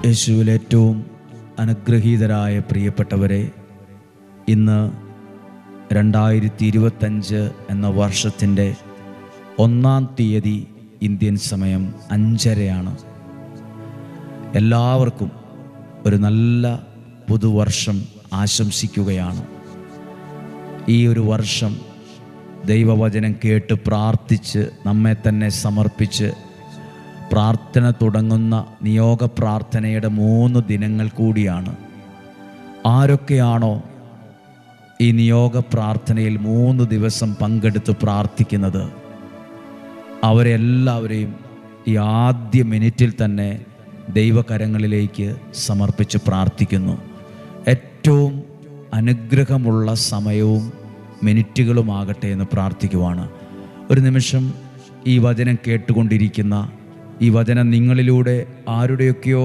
യേശുവിൽ ഏറ്റവും അനുഗ്രഹീതരായ പ്രിയപ്പെട്ടവരെ, ഇന്ന് 2025 എന്ന വർഷത്തിൻ്റെ 1-ാം തീയതി ഇന്ത്യൻ സമയം 5:30 എല്ലാവർക്കും ഒരു നല്ല പുതുവർഷം ആശംസിക്കുകയാണ്. ഈ ഒരു വർഷം ദൈവവചനം കേട്ട് പ്രാർത്ഥിച്ച് നമ്മെ തന്നെ സമർപ്പിച്ച് പ്രാർത്ഥന തുടങ്ങുന്ന നിയോഗ പ്രാർത്ഥനയുടെ 3 ദിനങ്ങൾ കൂടിയാണ്. ആരൊക്കെയാണോ ഈ നിയോഗ പ്രാർത്ഥനയിൽ 3 ദിവസം പങ്കെടുത്ത് പ്രാർത്ഥിക്കുന്നത്, അവരെല്ലാവരെയും ഈ ആദ്യ മിനിറ്റിൽ തന്നെ ദൈവകരങ്ങളിലേക്ക് സമർപ്പിച്ച് പ്രാർത്ഥിക്കുന്നു. ഏറ്റവും അനുഗ്രഹമുള്ള സമയവും മിനിറ്റുകളുമാകട്ടെ എന്ന് പ്രാർത്ഥിക്കുവാണ്. ഒരു നിമിഷം ഈ വചനം കേട്ടുകൊണ്ടിരിക്കുന്ന, ഈ വചനം നിങ്ങളിലൂടെ ആരുടെയൊക്കെയോ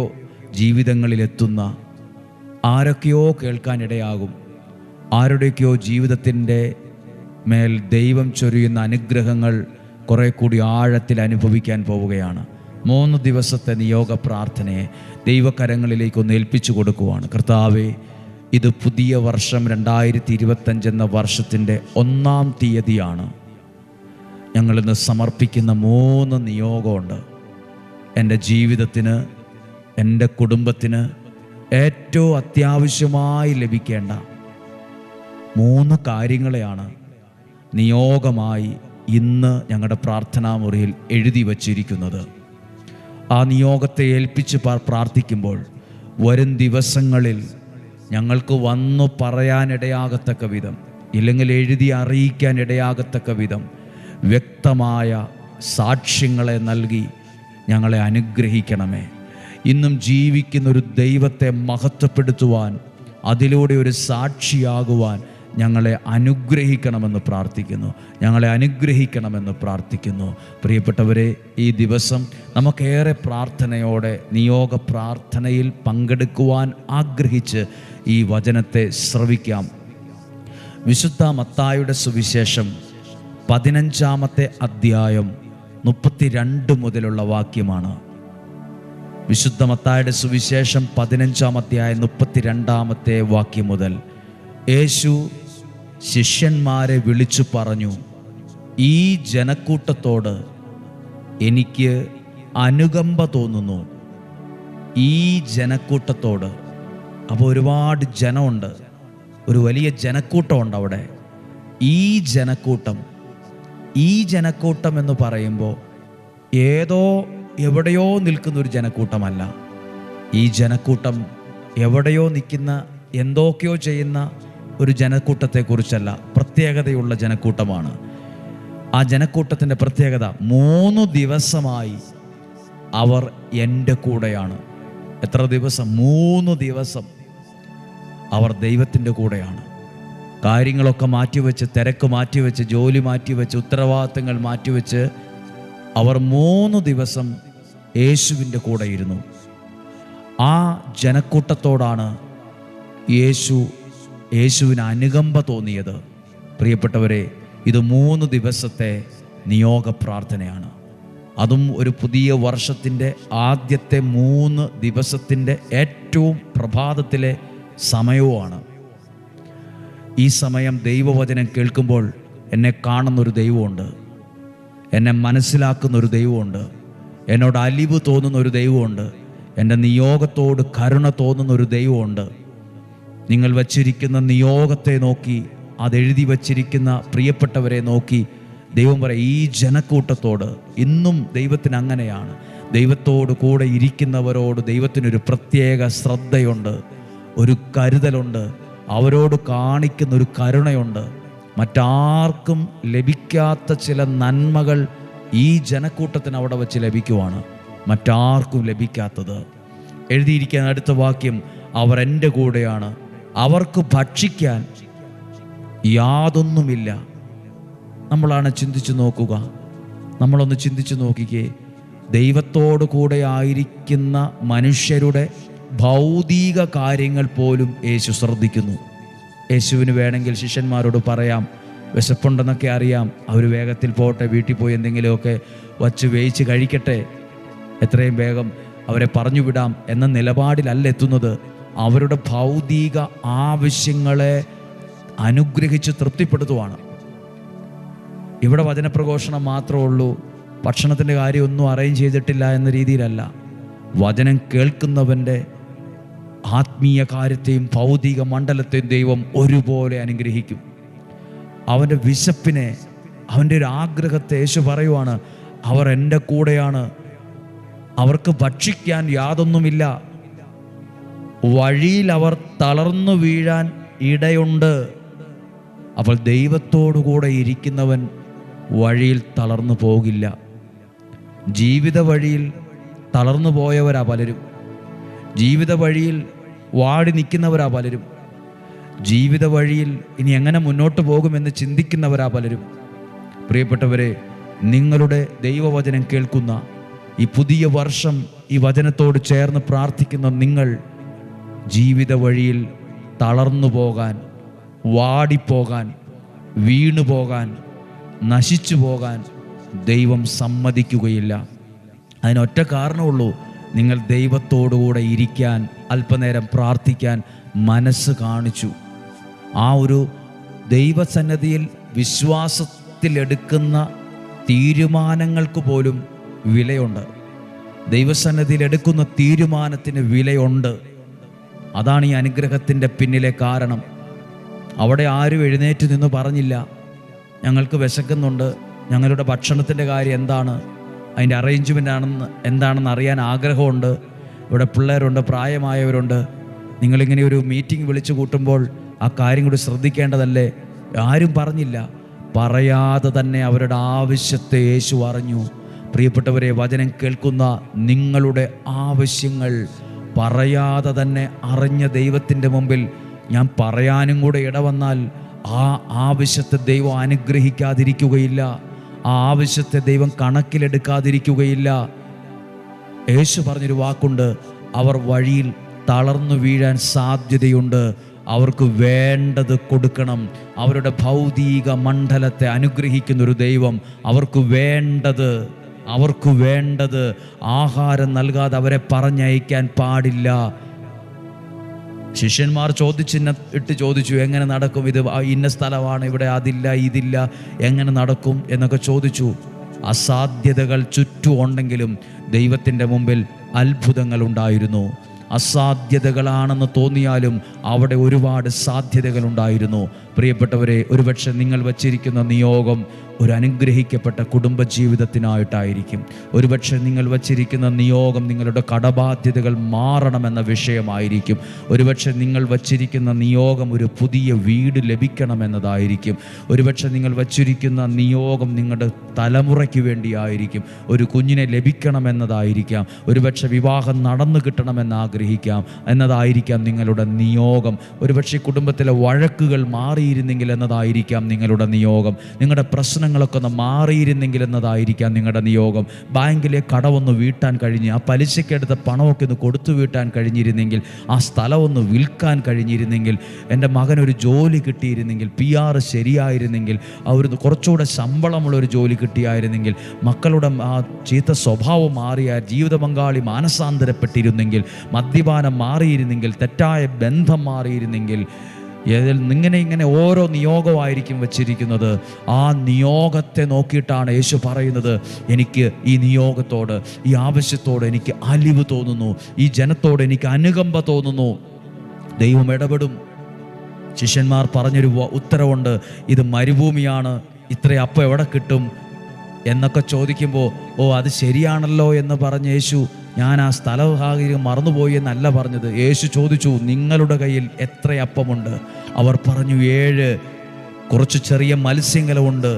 ജീവിതങ്ങളിലെത്തുന്ന, ആരൊക്കെയോ കേൾക്കാനിടയാകും, ആരുടെയൊക്കെയോ ജീവിതത്തിൻ്റെ മേൽ ദൈവം ചൊരിയുന്ന അനുഗ്രഹങ്ങൾ കുറെ കൂടി ആഴത്തിൽ അനുഭവിക്കാൻ പോവുകയാണ്. 3 ദിവസത്തെ നിയോഗ പ്രാർത്ഥനയെ ദൈവകരങ്ങളിലേക്കൊന്ന് ഏൽപ്പിച്ചു കൊടുക്കുവാണ്. കർത്താവേ, ഇത് പുതിയ വർഷം 2025 എന്ന വർഷത്തിൻ്റെ 1-ാം തീയതിയാണ്. ഞങ്ങളിന്ന് സമർപ്പിക്കുന്ന 3 നിയോഗമുണ്ട്. എൻ്റെ ജീവിതത്തിന്, എൻ്റെ കുടുംബത്തിന് ഏറ്റവും അത്യാവശ്യമായി ലഭിക്കേണ്ട 3 കാര്യങ്ങളെയാണ് നിയോഗമായി ഇന്ന് ഞങ്ങളുടെ പ്രാർത്ഥനാ മുറിയിൽ എഴുതി വച്ചിരിക്കുന്നത്. ആ നിയോഗത്തെ ഏൽപ്പിച്ച് പ്രാർത്ഥിക്കുമ്പോൾ വരും ദിവസങ്ങളിൽ ഞങ്ങൾക്ക് വന്നു പറയാനിടയാകത്തക്ക വിധം, ഇല്ലെങ്കിൽ എഴുതി അറിയിക്കാൻ ഇടയാകത്തക്ക വിധം വ്യക്തമായ സാക്ഷ്യങ്ങളെ നൽകി ഞങ്ങളെ അനുഗ്രഹിക്കണമേ. ഇന്നും ജീവിക്കുന്നൊരു ദൈവത്തെ മഹത്വപ്പെടുത്തുവാൻ, അതിലൂടെ ഒരു സാക്ഷിയാകുവാൻ ഞങ്ങളെ അനുഗ്രഹിക്കണമെന്ന് പ്രാർത്ഥിക്കുന്നു. ഞങ്ങളെ അനുഗ്രഹിക്കണമെന്ന് പ്രാർത്ഥിക്കുന്നു. പ്രിയപ്പെട്ടവരെ, ഈ ദിവസം നമുക്കേറെ പ്രാർത്ഥനയോടെ നിയോഗ പ്രാർത്ഥനയിൽ പങ്കെടുക്കുവാൻ ആഗ്രഹിച്ച് ഈ വചനത്തെ ശ്രവിക്കാം. വിശുദ്ധ മത്തായിയുടെ സുവിശേഷം 15-ാമത്തെ അധ്യായം 32 മുതലുള്ള വാക്യമാണ്. വിശുദ്ധ മത്തായിയുടെ സുവിശേഷം 15-ാം അധ്യായം 32-ാമത്തെ വാക്യം മുതൽ യേശു ശിഷ്യന്മാരെ വിളിച്ചു പറഞ്ഞു, ഈ ജനക്കൂട്ടത്തോട് എനിക്ക് അനുകമ്പ തോന്നുന്നു. ഈ ജനക്കൂട്ടത്തോട്, അപ്പോൾ ഒരുപാട് ജനമുണ്ട്, ഒരു വലിയ ജനക്കൂട്ടമുണ്ട് അവിടെ. ഈ ജനക്കൂട്ടം എന്ന് പറയുമ്പോൾ ഏതോ എവിടെയോ നിൽക്കുന്നൊരു ജനക്കൂട്ടമല്ല. ഈ ജനക്കൂട്ടം എവിടെയോ നിൽക്കുന്ന, എന്തൊക്കെയോ ചെയ്യുന്ന ഒരു ജനക്കൂട്ടത്തെക്കുറിച്ചല്ല, പ്രത്യേകതയുള്ള ജനക്കൂട്ടമാണ്. ആ ജനക്കൂട്ടത്തിൻ്റെ പ്രത്യേകത, 3 ദിവസമായി അവർ എൻ്റെ കൂടെയാണ്. എത്ര ദിവസം? 3 ദിവസം അവർ ദൈവത്തിൻ്റെ കൂടെയാണ്. കാര്യങ്ങളൊക്കെ മാറ്റിവെച്ച്, തിരക്ക് മാറ്റിവെച്ച്, ജോലി മാറ്റിവെച്ച്, ഉത്തരവാദിത്തങ്ങൾ മാറ്റിവെച്ച് അവർ 3 ദിവസം യേശുവിൻ്റെ കൂടെ ഇരുന്നു. ആ ജനക്കൂട്ടത്തോടാണ് യേശുവിന് അനുകമ്പ തോന്നിയത്. പ്രിയപ്പെട്ടവരെ, ഇത് 3 ദിവസത്തെ നിയോഗ പ്രാർത്ഥനയാണ്. അതും ഒരു പുതിയ വർഷത്തിൻ്റെ ആദ്യത്തെ 3 ദിവസത്തിൻ്റെ ഏറ്റവും പ്രഭാതത്തിലെ സമയവുമാണ്. ഈ സമയം ദൈവവചനം കേൾക്കുമ്പോൾ എന്നെ കാണുന്നൊരു ദൈവമുണ്ട്, എന്നെ മനസ്സിലാക്കുന്നൊരു ദൈവമുണ്ട്, എന്നോട് അലിവ് തോന്നുന്നൊരു ദൈവമുണ്ട്, എൻ്റെ നിയോഗത്തോട് കരുണ തോന്നുന്നൊരു ദൈവമുണ്ട്. നിങ്ങൾ വച്ചിരിക്കുന്ന നിയോഗത്തെ നോക്കി, അതെഴുതി വച്ചിരിക്കുന്ന പ്രിയപ്പെട്ടവരെ നോക്കി ദൈവം പറയും, ഈ ജനക്കൂട്ടത്തോട്. ഇന്നും ദൈവത്തിന് അങ്ങനെയാണ്. ദൈവത്തോട് കൂടെ ഇരിക്കുന്നവരോട് ദൈവത്തിനൊരു പ്രത്യേക ശ്രദ്ധയുണ്ട്, ഒരു കരുതലുണ്ട്, അവരോട് കാണിക്കുന്നൊരു കരുണയുണ്ട്. മറ്റാർക്കും ലഭിക്കാത്ത ചില നന്മകൾ ഈ ജനക്കൂട്ടത്തിന് അവിടെ വച്ച് ലഭിക്കുവാണ്, മറ്റാർക്കും ലഭിക്കാത്തത്. എഴുതിയിരിക്കുന്ന അടുത്ത വാക്യം, അവർ എൻ്റെ കൂടെയാണ്, അവർക്ക് ഭക്ഷിക്കാൻ യാതൊന്നുമില്ല. നമ്മളാണ് ചിന്തിച്ചു നോക്കുക, നമ്മളൊന്ന് ചിന്തിച്ചു നോക്കിക്കേ. ദൈവത്തോടു കൂടെ ആയിരിക്കുന്ന മനുഷ്യരുടെ ഭൗതിക കാര്യങ്ങൾ പോലും യേശു ശ്രദ്ധിക്കുന്നു. യേശുവിന് വേണമെങ്കിൽ ശിഷ്യന്മാരോട് പറയാം, വിശപ്പുണ്ടെന്നൊക്കെ അറിയാം, അവർ വേഗത്തിൽ പോട്ടെ, വീട്ടിൽ പോയി എന്തെങ്കിലുമൊക്കെ വച്ച് വേവിച്ച് കഴിക്കട്ടെ, എത്രയും വേഗം അവരെ പറഞ്ഞുവിടാം എന്ന നിലപാടിലല്ല എത്തുന്നത്. അവരുടെ ഭൗതിക ആവശ്യങ്ങളെ അനുഗ്രഹിച്ച് തൃപ്തിപ്പെടുത്തുവാണ്. ഇവിടെ വചനപ്രഘോഷണം മാത്രമേ ഉള്ളൂ, ഭക്ഷണത്തിൻ്റെ കാര്യമൊന്നും അറേഞ്ച് ചെയ്തിട്ടില്ല എന്ന രീതിയിലല്ല. വചനം കേൾക്കുന്നവൻ്റെ ആത്മീയ കാര്യത്തെയും ഭൗതിക മണ്ഡലത്തെയും ദൈവം ഒരുപോലെ അനുഗ്രഹിക്കും. അവൻ്റെ വിശപ്പിനെ, അവൻ്റെ ഒരു ആഗ്രഹത്തെ യേശു പറയുവാണ്, അവർ എൻ്റെ കൂടെയാണ്, അവർക്ക് ഭക്ഷിക്കാൻ യാതൊന്നുമില്ല, വഴിയിൽ അവർ തളർന്നു വീഴാൻ ഇടയുണ്ട്. അപ്പോൾ ദൈവത്തോടുകൂടെ ഇരിക്കുന്നവൻ വഴിയിൽ തളർന്നു പോകില്ല. ജീവിത വഴിയിൽ തളർന്നു പോയവരാ പലരും, ജീവിത വഴിയിൽ വാടി നിൽക്കുന്നവരാ പലരും, ജീവിത വഴിയിൽ ഇനി എങ്ങനെ മുന്നോട്ട് പോകുമെന്ന് ചിന്തിക്കുന്നവരാ പലരും. പ്രിയപ്പെട്ടവരെ, നിങ്ങളുടെ ദൈവവചനം കേൾക്കുന്ന ഈ പുതിയ വർഷം ഈ വചനത്തോട് ചേർന്ന് പ്രാർത്ഥിക്കുന്ന നിങ്ങൾ ജീവിത വഴിയിൽ തളർന്നു പോകാൻ, വാടിപ്പോകാൻ, വീണുപോകാൻ, നശിച്ചു പോകാൻ ദൈവം സമ്മതിക്കുകയില്ല. അതിനൊറ്റ കാരണമുള്ളൂ, നിങ്ങൾ ദൈവത്തോടുകൂടെ ഇരിക്കാൻ, അല്പനേരം പ്രാർത്ഥിക്കാൻ മനസ്സ് കാണിച്ചു. ആ ഒരു ദൈവസന്നിധിയിൽ വിശ്വാസത്തിലെടുക്കുന്ന തീരുമാനങ്ങൾക്ക് പോലും വിലയുണ്ട്. ദൈവസന്നിധിയിൽ എടുക്കുന്ന തീരുമാനത്തിന് വിലയുണ്ട്. അതാണ് ഈ അനുഗ്രഹത്തിൻ്റെ പിന്നിലെ കാരണം. അവിടെ ആരും എഴുന്നേറ്റ് നിന്ന് പറഞ്ഞില്ല, ഞങ്ങൾക്ക് വിശക്കുന്നുണ്ട്, ഞങ്ങളുടെ ഭക്ഷണത്തിൻ്റെ കാര്യം എന്താണ്, അതിൻ്റെ അറേഞ്ച്മെൻ്റ് എന്താണെന്ന് അറിയാൻ ആഗ്രഹമുണ്ട്, ഇവിടെ പിള്ളേരുണ്ട്, പ്രായമായവരുണ്ട്, നിങ്ങളിങ്ങനെ ഒരു മീറ്റിംഗ് വിളിച്ചു കൂട്ടുമ്പോൾ ആ കാര്യം കൂടി ശ്രദ്ധിക്കേണ്ടതല്ലേ? ആരും പറഞ്ഞില്ല. പറയാതെ തന്നെ അവരുടെ ആവശ്യത്തെ യേശു അറിഞ്ഞു. പ്രിയപ്പെട്ടവരെ, വചനം കേൾക്കുന്ന നിങ്ങളുടെ ആവശ്യങ്ങൾ പറയാതെ തന്നെ അറിഞ്ഞ ദൈവത്തിൻ്റെ മുമ്പിൽ ഞാൻ പറയാനും കൂടെ ഇടവന്നാൽ ആ ആവശ്യത്തെ ദൈവം അനുഗ്രഹിക്കാതിരിക്കുകയില്ല, ആ ആവശ്യത്തെ ദൈവം കണക്കിലെടുക്കാതിരിക്കുകയില്ല. യേശു പറഞ്ഞൊരു വാക്കുണ്ട്, അവർ വഴിയിൽ തളർന്നു വീഴാൻ സാധ്യതയുണ്ട്, അവർക്ക് വേണ്ടത് കൊടുക്കണം. അവരുടെ ഭൗതിക മണ്ഡലത്തെ അനുഗ്രഹിക്കുന്നൊരു ദൈവം അവർക്ക് വേണ്ടത് ആഹാരം നൽകാതെ അവരെ പറഞ്ഞയക്കാൻ പാടില്ല. ശിഷ്യന്മാർ ചോദിച്ചു, എങ്ങനെ നടക്കും ഇത്? ഇന്ന സ്ഥലമാണ്, ഇവിടെ അതില്ല, ഇതില്ല, എങ്ങനെ നടക്കും എന്നൊക്കെ ചോദിച്ചു. അസാധ്യതകൾ ചുറ്റും ഉണ്ടെങ്കിലും ദൈവത്തിൻ്റെ മുമ്പിൽ അത്ഭുതങ്ങൾ ഉണ്ടായിരുന്നു. അസാധ്യതകളാണെന്ന് തോന്നിയാലും അവിടെ ഒരുപാട് സാധ്യതകൾ ഉണ്ടായിരുന്നു. പ്രിയപ്പെട്ടവരെ, ഒരുപക്ഷെ നിങ്ങൾ വച്ചിരിക്കുന്ന നിയോഗം ഒരു അനുഗ്രഹിക്കപ്പെട്ട കുടുംബജീവിതത്തിനായിട്ടായിരിക്കും. ഒരുപക്ഷെ നിങ്ങൾ വച്ചിരിക്കുന്ന നിയോഗം നിങ്ങളുടെ കടബാധ്യതകൾ മാറണമെന്ന വിഷയമായിരിക്കും. ഒരുപക്ഷെ നിങ്ങൾ വച്ചിരിക്കുന്ന നിയോഗം ഒരു പുതിയ വീട് ലഭിക്കണമെന്നതായിരിക്കും. ഒരുപക്ഷെ നിങ്ങൾ വച്ചിരിക്കുന്ന നിയോഗം നിങ്ങളുടെ തലമുറയ്ക്ക് വേണ്ടിയായിരിക്കും. ഒരു കുഞ്ഞിനെ ലഭിക്കണമെന്നതായിരിക്കാം. ഒരുപക്ഷെ വിവാഹം നടന്നു കിട്ടണമെന്നാഗ്രഹിക്കാം എന്നതായിരിക്കാം നിങ്ങളുടെ നിയോഗം. ഒരുപക്ഷെ കുടുംബത്തിലെ വഴക്കുകൾ മാറിയിരുന്നെങ്കിൽ എന്നതായിരിക്കാം നിങ്ങളുടെ നിയോഗം. നിങ്ങളുടെ പ്രശ്നങ്ങളൊക്കെ ഒന്ന് മാറിയിരുന്നെങ്കിൽ എന്നതായിരിക്കാം നിങ്ങളുടെ നിയോഗം. ബാങ്കിലെ കടമൊന്ന് വീട്ടാൻ കഴിഞ്ഞ്, ആ പലിശക്കെടുത്ത പണമൊക്കെ ഒന്ന് കൊടുത്തു വീട്ടാൻ കഴിഞ്ഞിരുന്നെങ്കിൽ, ആ സ്ഥലമൊന്ന് വിൽക്കാൻ കഴിഞ്ഞിരുന്നെങ്കിൽ, എൻ്റെ മകനൊരു ജോലി കിട്ടിയിരുന്നെങ്കിൽ, PR ശരിയായിരുന്നെങ്കിൽ, അവർ കുറച്ചുകൂടെ ശമ്പളമുള്ളൊരു ജോലി കിട്ടിയായിരുന്നെങ്കിൽ, മക്കളുടെ ആ ചീത്ത സ്വഭാവം മാറിയ ജീവിത പങ്കാളി മാനസാന്തരപ്പെട്ടിരുന്നെങ്കിൽ, മദ്യപാനം മാറിയിരുന്നെങ്കിൽ, തെറ്റായ ബന്ധം മാറിയിരുന്നെങ്കിൽ, ഇങ്ങനെ ഓരോ നിയോഗമായിരിക്കും വച്ചിരിക്കുന്നത്. ആ നിയോഗത്തെ നോക്കിയിട്ടാണ് യേശു പറയുന്നത്, എനിക്ക് ഈ നിയോഗത്തോട്, ഈ ആവശ്യത്തോട് എനിക്ക് അലിവ് തോന്നുന്നു, ഈ ജനത്തോട് എനിക്ക് അനുകമ്പ തോന്നുന്നു. ദൈവം ഇടപെടും. ശിഷ്യന്മാർ പറഞ്ഞൊരു ഉത്തരവുണ്ട്, ഇത് മരുഭൂമിയാണ്, ഇത്ര അപ്പം എവിടെ കിട്ടും എന്നൊക്കെ ചോദിക്കുമ്പോൾ, അത് ശരിയാണല്ലോ എന്ന് പറഞ്ഞ യേശു, ഞാൻ ആ സ്ഥലസാഹചര്യം മറന്നുപോയി എന്നല്ല പറഞ്ഞത്. യേശു ചോദിച്ചു, നിങ്ങളുടെ കയ്യിൽ എത്ര അപ്പമുണ്ട്? അവർ പറഞ്ഞു 7. കുറച്ച് ചെറിയ മത്സ്യങ്ങളുമുണ്ട്.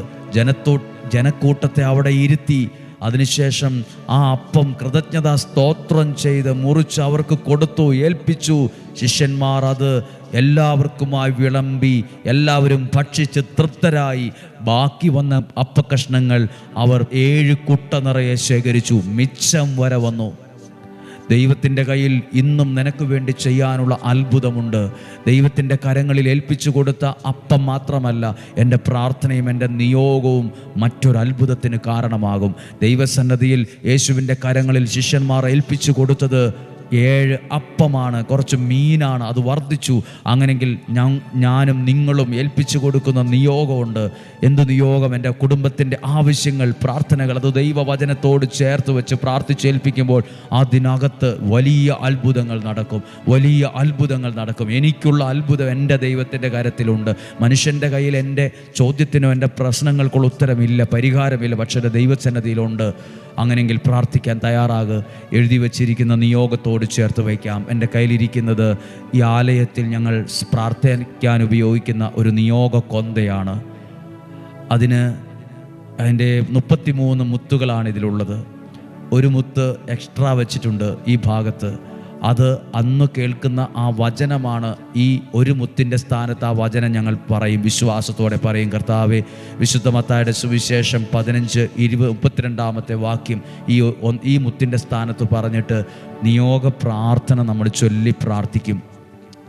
ജനക്കൂട്ടത്തെ അവിടെ ഇരുത്തി അതിനുശേഷം ആ അപ്പം കൃതജ്ഞതാ സ്തോത്രം ചെയ്ത് മുറിച്ച് അവർക്ക് കൊടുത്തു, ഏൽപ്പിച്ചു. ശിഷ്യന്മാർ അത് എല്ലാവർക്കുമായി വിളമ്പി, എല്ലാവരും ഭക്ഷിച്ച് തൃപ്തരായി. ബാക്കി വന്ന അപ്പക്കഷ്ണങ്ങൾ അവർ 7 കുട്ട നിറയെ ശേഖരിച്ചു. മിച്ചം വരെ വന്നു. ദൈവത്തിൻ്റെ കയ്യിൽ ഇന്നും നിനക്ക് വേണ്ടി ചെയ്യാനുള്ള അത്ഭുതമുണ്ട്. ദൈവത്തിൻ്റെ കരങ്ങളിൽ ഏൽപ്പിച്ചു കൊടുത്ത അപ്പം മാത്രമല്ല, എൻ്റെ പ്രാർത്ഥനയും എൻ്റെ നിയോഗവും മറ്റൊരു അത്ഭുതത്തിന് കാരണമാകും. ദൈവസന്നിധിയിൽ യേശുവിൻ്റെ കരങ്ങളിൽ ശിഷ്യന്മാർ ഏൽപ്പിച്ചു കൊടുത്തത് 7 അപ്പമാണ്, കുറച്ച് മീനാണ്. അത് വർദ്ധിച്ചു. അങ്ങനെങ്കിൽ ഞാനും നിങ്ങളും ഏൽപ്പിച്ചു കൊടുക്കുന്ന നിയോഗമുണ്ട്. എന്ത് നിയോഗം? എൻ്റെ കുടുംബത്തിൻ്റെ ആവശ്യങ്ങൾ, പ്രാർത്ഥനകൾ. അത് ദൈവവചനത്തോട് ചേർത്ത് വെച്ച് പ്രാർത്ഥിച്ചേൽപ്പിക്കുമ്പോൾ അതിനകത്ത് വലിയ അത്ഭുതങ്ങൾ നടക്കും, വലിയ അത്ഭുതങ്ങൾ നടക്കും. എനിക്കുള്ള അത്ഭുതം എൻ്റെ ദൈവത്തിൻ്റെ കരത്തിലുണ്ട്. മനുഷ്യൻ്റെ കയ്യിൽ എൻ്റെ ചോദ്യത്തിനോ എൻ്റെ പ്രശ്നങ്ങൾക്കുള്ള ഉത്തരമില്ല, പരിഹാരമില്ല, പക്ഷേ എൻ്റെ ദൈവസന്നിധിയിലുണ്ട്. അങ്ങനെയെങ്കിൽ പ്രാർത്ഥിക്കാൻ തയ്യാറാകുക. എഴുതി വച്ചിരിക്കുന്ന നിയോഗത്തോട് ചേർത്ത് വയ്ക്കാം. എൻ്റെ കയ്യിലിരിക്കുന്നത് ഈ ആലയത്തിൽ ഞങ്ങൾ പ്രാർത്ഥിക്കാൻ ഉപയോഗിക്കുന്ന ഒരു നിയോഗ കൊന്തയാണ്. അതിൻ്റെ 33 മുത്തുകളാണ് ഇതിലുള്ളത്. ഒരു മുത്ത് എക്സ്ട്രാ വെച്ചിട്ടുണ്ട് ഈ ഭാഗത്ത്. അത് അന്ന് കേൾക്കുന്ന ആ വചനമാണ്. ഈ ഒരു മുത്തിൻ്റെ സ്ഥാനത്ത് ആ വചനം ഞങ്ങൾ പറയും, വിശ്വാസത്തോടെ പറയും. കർത്താവേ, വിശുദ്ധ മത്തായിയുടെ സുവിശേഷം 15:32 വാക്യം ഈ മുത്തിൻ്റെ സ്ഥാനത്ത് പറഞ്ഞിട്ട് നിയോഗ പ്രാർത്ഥന നമ്മൾ ചൊല്ലി പ്രാർത്ഥിക്കും.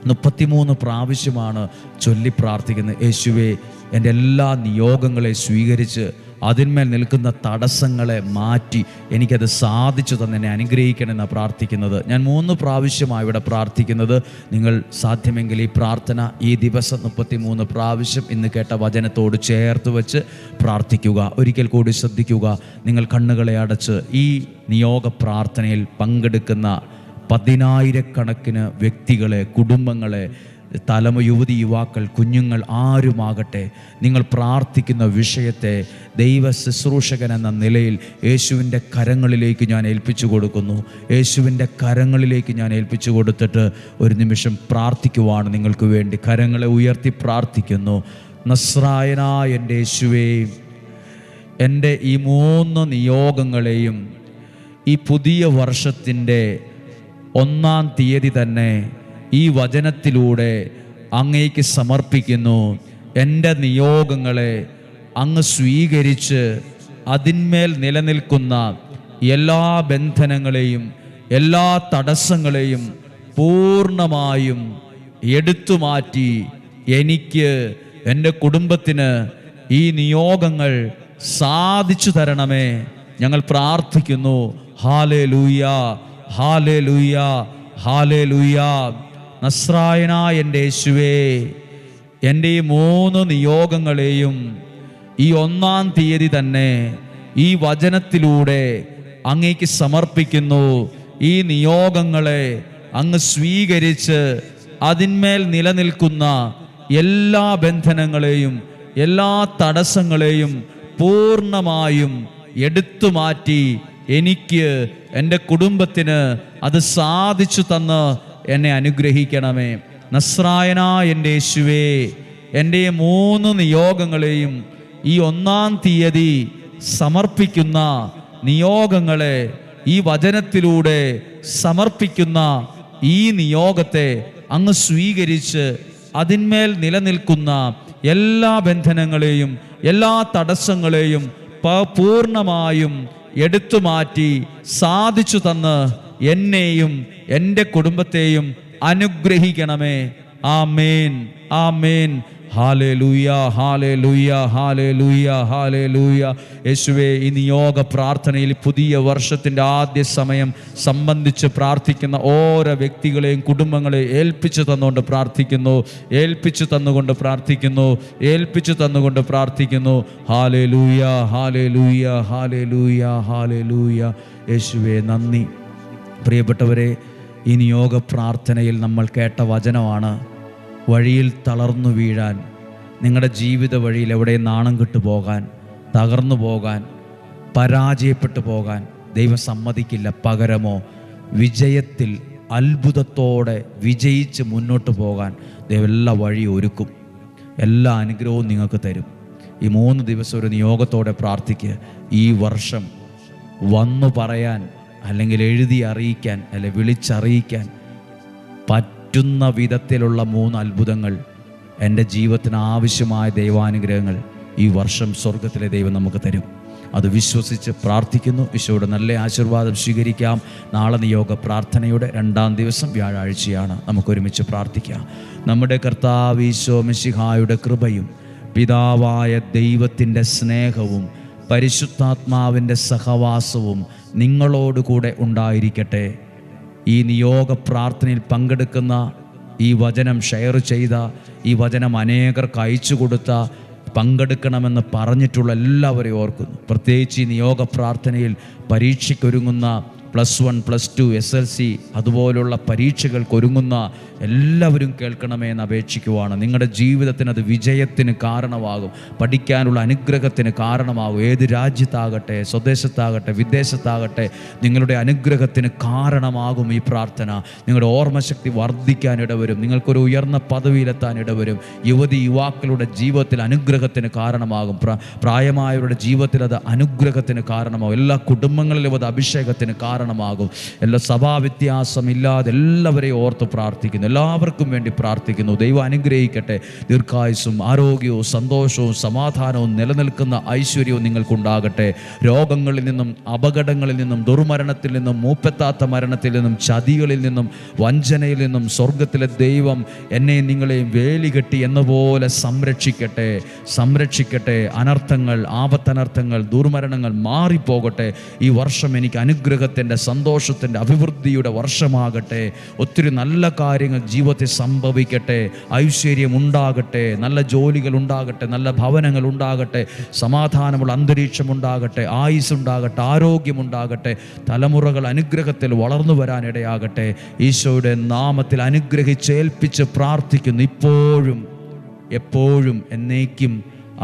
33 പ്രാവശ്യമാണ് ചൊല്ലി പ്രാർത്ഥിക്കുന്നത്. യേശുവേ, എൻ്റെ എല്ലാ നിയോഗങ്ങളെ സ്വീകരിച്ച് അതിന്മേൽ നിൽക്കുന്ന തടസ്സങ്ങളെ മാറ്റി എനിക്കത് സാധിച്ചു തന്നെ എന്നെ അനുഗ്രഹിക്കണമെന്നാണ് പ്രാർത്ഥിക്കുന്നത്. ഞാൻ 3 പ്രാവശ്യമാണ് ഇവിടെ പ്രാർത്ഥിക്കുന്നത്. നിങ്ങൾ സാധ്യമെങ്കിൽ ഈ പ്രാർത്ഥന ഈ ദിവസം 33 പ്രാവശ്യം ഇന്ന് കേട്ട വചനത്തോട് ചേർത്ത് വെച്ച് പ്രാർത്ഥിക്കുക. ഒരിക്കൽ കൂടി ശ്രദ്ധിക്കുക. നിങ്ങൾ കണ്ണുകളെ അടച്ച് ഈ നിയോഗ പ്രാർത്ഥനയിൽ പങ്കെടുക്കുന്ന 10,000 വ്യക്തികളെ, കുടുംബങ്ങളെ, യുവതി യുവാക്കൾ, കുഞ്ഞുങ്ങൾ ആരുമാകട്ടെ, നിങ്ങൾ പ്രാർത്ഥിക്കുന്ന വിഷയത്തെ ദൈവ ശുശ്രൂഷകൻ എന്ന നിലയിൽ യേശുവിൻ്റെ കരങ്ങളിലേക്ക് ഞാൻ ഏൽപ്പിച്ചു കൊടുക്കുന്നു. യേശുവിൻ്റെ കരങ്ങളിലേക്ക് ഞാൻ ഏൽപ്പിച്ചു കൊടുത്തിട്ട് ഒരു നിമിഷം പ്രാർത്ഥിക്കുവാണ് നിങ്ങൾക്ക് വേണ്ടി. കരങ്ങളെ ഉയർത്തി പ്രാർത്ഥിക്കുന്നു. നസ്രായനായ എൻ്റെ യേശുവേ, എൻ്റെ ഈ 3 നിയോഗങ്ങളെയും ഈ പുതിയ വർഷത്തിൻ്റെ 1-ാം തീയതി തന്നെ ഈ വചനത്തിലൂടെ അങ്ങേക്ക് സമർപ്പിക്കുന്നു. എൻ്റെ നിയോഗങ്ങളെ അങ്ങ് സ്വീകരിച്ച് അതിന്മേൽ നിലനിൽക്കുന്ന എല്ലാ ബന്ധനങ്ങളെയും എല്ലാ തടസ്സങ്ങളെയും പൂർണ്ണമായും എടുത്തു മാറ്റി എനിക്ക്, എൻ്റെ കുടുംബത്തിന് ഈ നിയോഗങ്ങൾ സാധിച്ചു തരണമേ. ഞങ്ങൾ പ്രാർത്ഥിക്കുന്നു. Hallelujah, hallelujah, hallelujah. നസ്രായനായ എൻ്റെ യേശുവേ, എൻ്റെ ഈ 3 നിയോഗങ്ങളെയും ഈ 1-ാം തീയതി തന്നെ ഈ വചനത്തിലൂടെ അങ്ങേക്ക് സമർപ്പിക്കുന്നു. ഈ നിയോഗങ്ങളെ അങ്ങ് സ്വീകരിച്ച് അതിന്മേൽ നിലനിൽക്കുന്ന എല്ലാ ബന്ധനങ്ങളെയും എല്ലാ തടസ്സങ്ങളെയും പൂർണ്ണമായും എടുത്തു മാറ്റി എനിക്ക്, എൻ്റെ കുടുംബത്തിന് അത് സാധിച്ചു തന്ന് എന്നെ അനുഗ്രഹിക്കണമേ. നസ്രായനായ എൻ്റെ യേശുവേ, എൻ്റെ 3 നിയോഗങ്ങളെയും ഈ 1-ാം തീയതി സമർപ്പിക്കുന്ന നിയോഗങ്ങളെ, ഈ വചനത്തിലൂടെ സമർപ്പിക്കുന്ന ഈ നിയോഗത്തെ അങ്ങ് സ്വീകരിച്ച് അതിന്മേൽ നിലനിൽക്കുന്ന എല്ലാ ബന്ധനങ്ങളെയും എല്ലാ തടസ്സങ്ങളെയും പൂർണ്ണമായും എടുത്തു മാറ്റി സാധിച്ചു തന്ന് എന്നെയും എൻ്റെ കുടുംബത്തെയും അനുഗ്രഹിക്കണമേ. ആമേൻ, ആമേൻ. ഹാലേലൂയ, ഹാലേലൂയ, ഹാലേലൂയ, ഹാലേലൂയ. യേശുവേ, ഈ നിയോഗ പ്രാർത്ഥനയിൽ പുതിയ വർഷത്തിൻ്റെ ആദ്യ സമയം സംബന്ധിച്ച് പ്രാർത്ഥിക്കുന്ന ഓരോ വ്യക്തികളെയും കുടുംബങ്ങളെയും ഏൽപ്പിച്ചു തന്നുകൊണ്ട് പ്രാർത്ഥിക്കുന്നു, ഏൽപ്പിച്ചു തന്നുകൊണ്ട് പ്രാർത്ഥിക്കുന്നു, ഏൽപ്പിച്ചു തന്നുകൊണ്ട് പ്രാർത്ഥിക്കുന്നു. ഹാലേലൂയ, ഹാലേലൂയ, ഹാലേലൂയ, ഹാലേലൂയ. യേശുവേ, നന്ദി. പ്രിയപ്പെട്ടവരെ, ഈ നിയോഗ പ്രാർത്ഥനയിൽ നമ്മൾ കേട്ട വചനമാണ്, വഴിയിൽ തളർന്നു വീഴാൻ, നിങ്ങളുടെ ജീവിത വഴിയിൽ എവിടെ നാണം കെട്ടു പോകാൻ, തകർന്നു പോകാൻ, പരാജയപ്പെട്ടു പോകാൻ ദൈവം സമ്മതിക്കില്ല. പകരമോ വിജയത്തിൽ അത്ഭുതത്തോടെ വിജയിച്ച് മുന്നോട്ട് പോകാൻ ദൈവം എല്ലാ വഴി ഒരുക്കും. എല്ലാ അനുഗ്രഹവും നിങ്ങൾക്ക് തരും. ഈ 3 ദിവസം ഒരു നിയോഗത്തോടെ പ്രാർത്ഥിക്കുക. ഈ വർഷം വന്നു പറയാൻ, അല്ലെങ്കിൽ എഴുതി അറിയിക്കാൻ, അല്ലെങ്കിൽ വിളിച്ചറിയിക്കാൻ പറ്റുന്ന വിധത്തിലുള്ള 3 അത്ഭുതങ്ങൾ, എൻ്റെ ജീവിതത്തിന് ആവശ്യമായ ദൈവാനുഗ്രഹങ്ങൾ ഈ വർഷം സ്വർഗത്തിലെ ദൈവം നമുക്ക് തരും. അത് വിശ്വസിച്ച് പ്രാർത്ഥിക്കുന്നു. ഈശോയുടെ നല്ല ആശീർവാദം സ്വീകരിക്കാം. നാളെ നിയോഗ പ്രാർത്ഥനയുടെ 2-ാം ദിവസം വ്യാഴാഴ്ചയാണ്. നമുക്കൊരുമിച്ച് പ്രാർത്ഥിക്കാം. നമ്മുടെ കർത്താവ് ഈശോ മിശിഹായുടെ കൃപയും പിതാവായ ദൈവത്തിൻ്റെ സ്നേഹവും പരിശുദ്ധാത്മാവിൻ്റെ സഹവാസവും നിങ്ങളോടുകൂടെ ഉണ്ടായിരിക്കട്ടെ. ഈ നിയോഗ പ്രാർത്ഥനയിൽ പങ്കെടുക്കുന്ന, ഈ വചനം ഷെയർ ചെയ്ത, ഈ വചനം അനേകർക്ക് അയച്ചു കൊടുത്ത, പങ്കെടുക്കണമെന്ന് പറഞ്ഞിട്ടുള്ള എല്ലാവരെയും ഓർക്കുന്നു. പ്രത്യേകിച്ച് ഈ നിയോഗ പ്രാർത്ഥനയിൽ പരീക്ഷയ്ക്കൊരുങ്ങുന്ന +1, +2, SLC അതുപോലുള്ള പരീക്ഷകൾക്കൊരുങ്ങുന്ന എല്ലാവരും കേൾക്കണമേ എന്ന് അപേക്ഷിക്കുവാണ്. നിങ്ങളുടെ ജീവിതത്തിന് അത് വിജയത്തിന് കാരണമാകും, പഠിക്കാനുള്ള അനുഗ്രഹത്തിന് കാരണമാകും. ഏത് രാജ്യത്താകട്ടെ, സ്വദേശത്താകട്ടെ, വിദേശത്താകട്ടെ, നിങ്ങളുടെ അനുഗ്രഹത്തിന് കാരണമാകും ഈ പ്രാർത്ഥന. നിങ്ങളുടെ ഓർമ്മശക്തി വർദ്ധിക്കാൻ ഇടവരും, നിങ്ങൾക്കൊരു ഉയർന്ന പദവിയിലെത്താൻ ഇടവരും. യുവാക്കളുടെ ജീവിതത്തിൽ അനുഗ്രഹത്തിന് കാരണമാകും, പ്രായമായവരുടെ ജീവിതത്തിൽ അത് അനുഗ്രഹത്തിന് കാരണമാകും, എല്ലാ കുടുംബങ്ങളിലും അത് അഭിഷേകത്തിന് കാരണമാകും. എല്ലാ സഭാവ്യത്യാസമില്ലാതെ എല്ലാവരെയും ഓർത്ത് പ്രാർത്ഥിക്കുന്നു, എല്ലാവർക്കും വേണ്ടി പ്രാർത്ഥിക്കുന്നു. ദൈവം അനുഗ്രഹിക്കട്ടെ. ദീർഘായുസ്സും ആരോഗ്യവും സന്തോഷവും സമാധാനവും നിലനിൽക്കുന്ന ഐശ്വര്യവും നിങ്ങൾക്കുണ്ടാകട്ടെ. രോഗങ്ങളിൽ നിന്നും, അപകടങ്ങളിൽ നിന്നും, ദുർമരണത്തിൽ നിന്നും, മൂപ്പെത്താത്ത മരണത്തിൽ നിന്നും, ചതികളിൽ നിന്നും, വഞ്ചനയിൽ നിന്നും സ്വർഗത്തിലെ ദൈവം എന്നെയും നിങ്ങളെയും വേലികെട്ടി എന്ന പോലെ സംരക്ഷിക്കട്ടെ. അനർത്ഥങ്ങൾ, ആപത്തനർത്ഥങ്ങൾ, ദുർമരണങ്ങൾ മാറിപ്പോകട്ടെ. ഈ വർഷം എനിക്ക് അനുഗ്രഹത്തിൻ്റെ, സന്തോഷത്തിൻ്റെ, അഭിവൃദ്ധിയുടെ വർഷമാകട്ടെ. ഒത്തിരി നല്ല കാര്യങ്ങൾ ജീവിതത്തിൽ സംഭവിക്കട്ടെ. ഐശ്വര്യം ഉണ്ടാകട്ടെ, നല്ല ജോലികൾ ഉണ്ടാകട്ടെ, നല്ല ഭവനങ്ങൾ ഉണ്ടാകട്ടെ, സമാധാനമുള്ള അന്തരീക്ഷം ഉണ്ടാകട്ടെ, ആയുസ് ഉണ്ടാകട്ടെ, ആരോഗ്യമുണ്ടാകട്ടെ, തലമുറകൾ അനുഗ്രഹത്തിൽ വളർന്നു വരാനിടയാകട്ടെ. ഈശോയുടെ നാമത്തിൽ അനുഗ്രഹിച്ചേൽപ്പിച്ച് പ്രാർത്ഥിക്കുന്നു, ഇപ്പോഴും എപ്പോഴും എന്നേക്കും.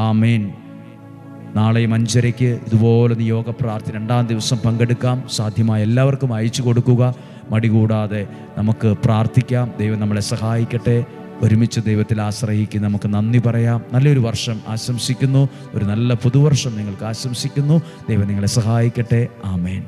ആമേൻ. നാളെയും 5:30 ഇതുപോലെ നിയോഗ പ്രാർത്ഥന 2-ാം ദിവസം പങ്കെടുക്കാം. സാധ്യമായ എല്ലാവർക്കും അയച്ചു കൊടുക്കുക. മടി കൂടാതെ നമുക്ക് പ്രാർത്ഥിക്കാം. ദൈവം നമ്മളെ സഹായിക്കട്ടെ. ഒരുമിച്ച് ദൈവത്തിൽ ആശ്രയിക്കും. നമുക്ക് നന്ദി പറയാം. നല്ലൊരു വർഷം ആശംസിക്കുന്നു. ഒരു നല്ല പുതുവർഷം നിങ്ങൾക്ക് ആശംസിക്കുന്നു. ദൈവം നിങ്ങളെ സഹായിക്കട്ടെ. ആമേൻ.